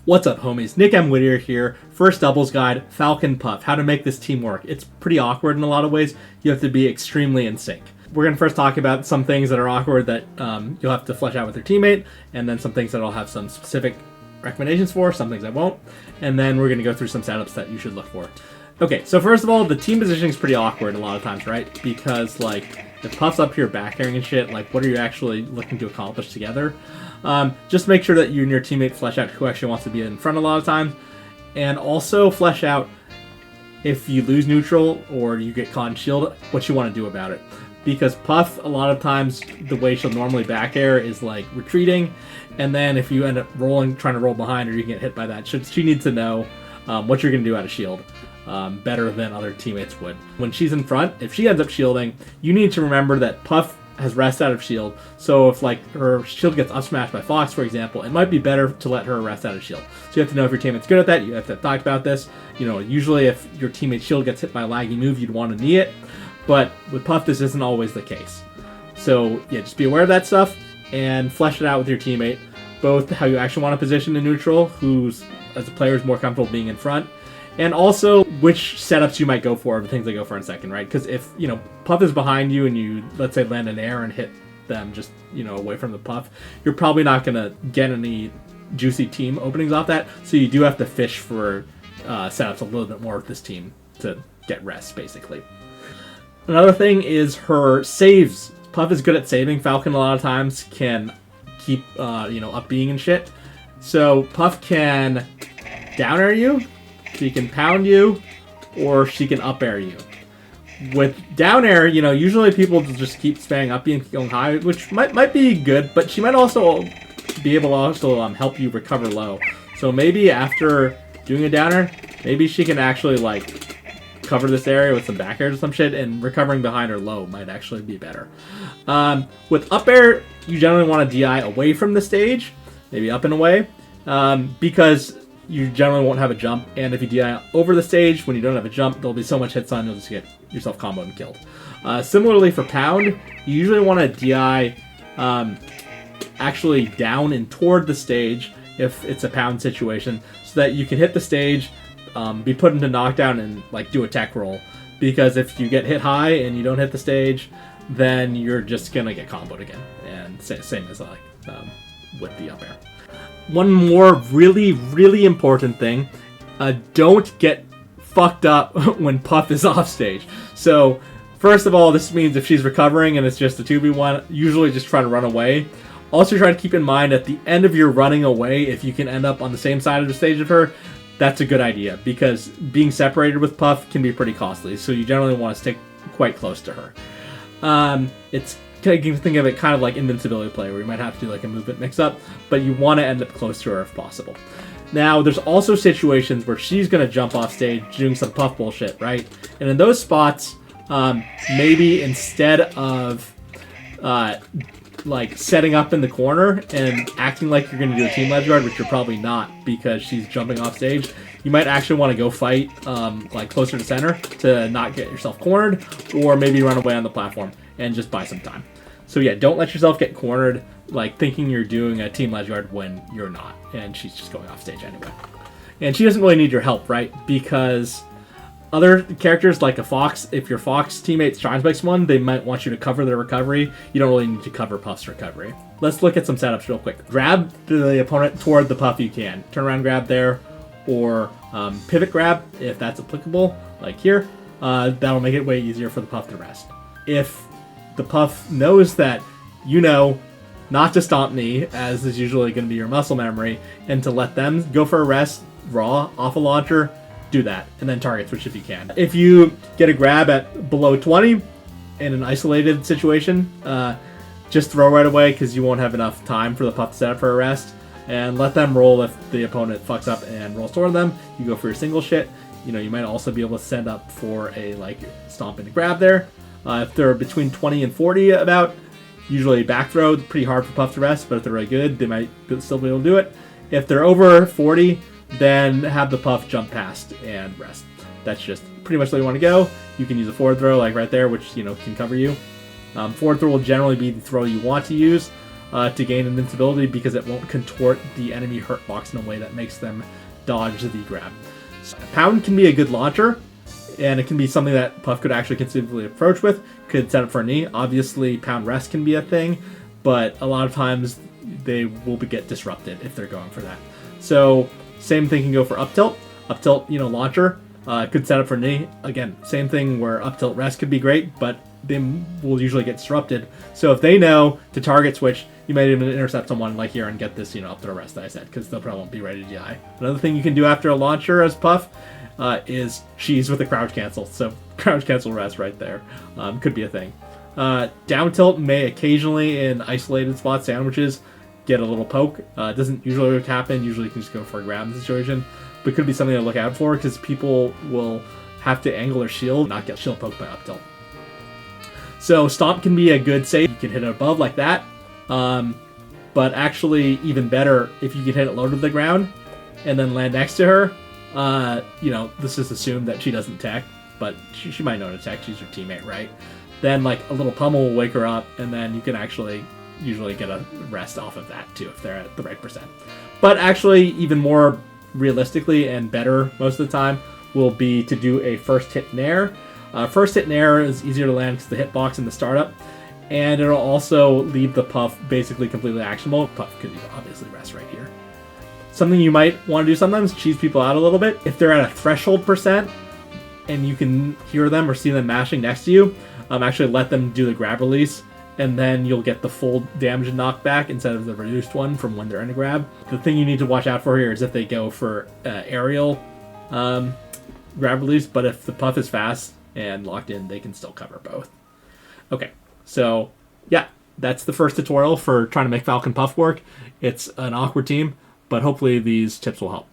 What's up, homies? Nickemwit here. First doubles guide, Falcon+Puff. How to make this team work. It's pretty awkward in a lot of ways. You have to be extremely in sync. We're going to first talk about some things that are awkward that you'll have to flesh out with your teammate, and then some things that I'll have some specific recommendations for, some things I won't, and then we're going to go through some setups that you should look for. Okay, so first of all, the team positioning is pretty awkward a lot of times, right? Because, like, if Puff's up here back airing and shit, like, what are you actually looking to accomplish together? Just make sure that you and your teammate flesh out who actually wants to be in front a lot of times, and also flesh out if you lose neutral or you get caught in shield, what you want to do about it. Because Puff, a lot of times, the way she'll normally back air is like retreating, and then if you end up rolling, trying to roll behind her, you can get hit by that. She needs to know what you're going to do out of shield better than other teammates would. When she's in front, if she ends up shielding, you need to remember that Puff has rest out of shield, so if like her shield gets up smashed by Fox, for example, it might be better to let her rest out of shield. So you have to know if your teammate's good at that. You have to talk about this. You know, usually if your teammate's shield gets hit by a laggy move, you'd want to knee it, but with Puff, this isn't always the case. So yeah, just be aware of that stuff and flesh it out with your teammate, both how you actually want to position the neutral, who's as a player is more comfortable being in front, and also which setups you might go for, the things I go for in a second, right? Because if, you know, Puff is behind you and you, let's say, land an air and hit them just, you know, away from the Puff, you're probably not going to get any juicy team openings off that, so you do have to fish for setups a little bit more with this team to get rest, basically. Another thing is her saves. Puff is good at saving. Falcon a lot of times can keep, you know, up being and shit. So Puff can down air you, she can pound you, or she can up air you. With down air, you know, usually people just keep spamming up and going high, which might be good, but she might also be able to also help you recover low. So maybe after doing a down air, maybe she can actually like cover this area with some back air or some shit, and recovering behind her low might actually be better. With up air, you generally want to DI away from the stage, maybe up and away, because you generally won't have a jump, and if you DI over the stage when you don't have a jump, there'll be so much hit stun you'll just get yourself comboed and killed. Similarly for pound, you usually want to DI actually down and toward the stage if it's a pound situation, so that you can hit the stage, be put into knockdown, and like do a tech roll. Because if you get hit high and you don't hit the stage, then you're just gonna get comboed again. And same as like with the up air. One more really important thing: don't get fucked up when Puff is off stage. So first of all, this means if she's recovering and it's just a 2v1, usually just try to run away. Also try to keep in mind at the end of your running away, if you can end up on the same side of the stage of her, that's a good idea, because being separated with Puff can be pretty costly, so you generally want to stick quite close to her. You can think of it kind of like invincibility play, where you might have to do like a movement mix-up, but you want to end up close to her if possible. Now, there's also situations where she's going to jump off stage doing some Puff bullshit, right? And in those spots, maybe instead of like setting up in the corner and acting like you're going to do a team ledge guard, which you're probably not because she's jumping off stage, you might actually want to go fight like closer to center to not get yourself cornered, or maybe run away on the platform and just buy some time. So yeah, don't let yourself get cornered like thinking you're doing a team ledge guard when you're not, and she's just going off stage anyway. And she doesn't really need your help, right? Because other characters like a Fox, if your Fox teammate shine spikes one, they might want you to cover their recovery. You don't really need to cover Puff's recovery. Let's look at some setups real quick. Grab the opponent toward the Puff you can. Turn around grab there, or pivot grab if that's applicable, like here. That'll make it way easier for the Puff to rest. If the Puff knows that you know not to stomp knee, as is usually going to be your muscle memory, and to let them go for a rest, raw, off a launcher, do that, and then target switch if you can. If you get a grab at below 20 in an isolated situation, just throw right away, because you won't have enough time for the Puff to set up for a rest, and let them roll. If the opponent fucks up and rolls toward them, you go for your single shit. You know, you might also be able to send up for a like stomp and grab there. If they're between 20 and 40 about, usually back throw, pretty hard for Puff to rest, but if they're really good, they might still be able to do it. If they're over 40, then have the Puff jump past and rest. That's just pretty much where you want to go. You can use a forward throw like right there, which, you know, can cover you. Forward throw will generally be the throw you want to use. to gain invincibility because it won't contort the enemy hurt box in a way that makes them dodge the grab. So, Pound can be a good launcher, and it can be something that Puff could actually conceivably approach with, could set up for a knee. Obviously, Pound Rest can be a thing, but a lot of times they will get disrupted if they're going for that. So, same thing can go for Up Tilt. Up Tilt, launcher, could set up for knee. Again, same thing where Up Tilt Rest could be great, but they will usually get disrupted. So if they know to target switch, you might even intercept someone like here and get this, up to a rest that I said, because they'll probably won't be ready to die. Another thing you can do after a launcher as Puff is cheese with a crouch cancel. So crouch cancel rest right there could be a thing. Down tilt may occasionally in isolated spot sandwiches get a little poke. It doesn't usually happen. Usually you can just go for a grab situation, but it could be something to look out for because people will have to angle their shield, not get shield poked by up tilt. So Stomp can be a good save. You can hit it above like that. But actually even better if you can hit it low to the ground and then land next to her. This is assumed that she doesn't tech, but she might know to tech. She's your teammate, right? Then like a little pummel will wake her up, and then you can actually usually get a rest off of that too if they're at the right percent. But actually even more realistically and better most of the time will be to do a first hit nair. First hit nair is easier to land because the hitbox in the startup, and it'll also leave the Puff basically completely actionable. Puff could obviously rest right here. Something you might want to do sometimes, cheese people out a little bit. If they're at a threshold percent and you can hear them or see them mashing next to you, actually let them do the grab release, and then you'll get the full damage and knockback instead of the reduced one from when they're in a grab. The thing you need to watch out for here is if they go for aerial grab release, but if the Puff is fast and locked in, they can still cover both. Okay, so yeah, that's the first tutorial for trying to make Falcon Puff work. It's an awkward team, but hopefully these tips will help.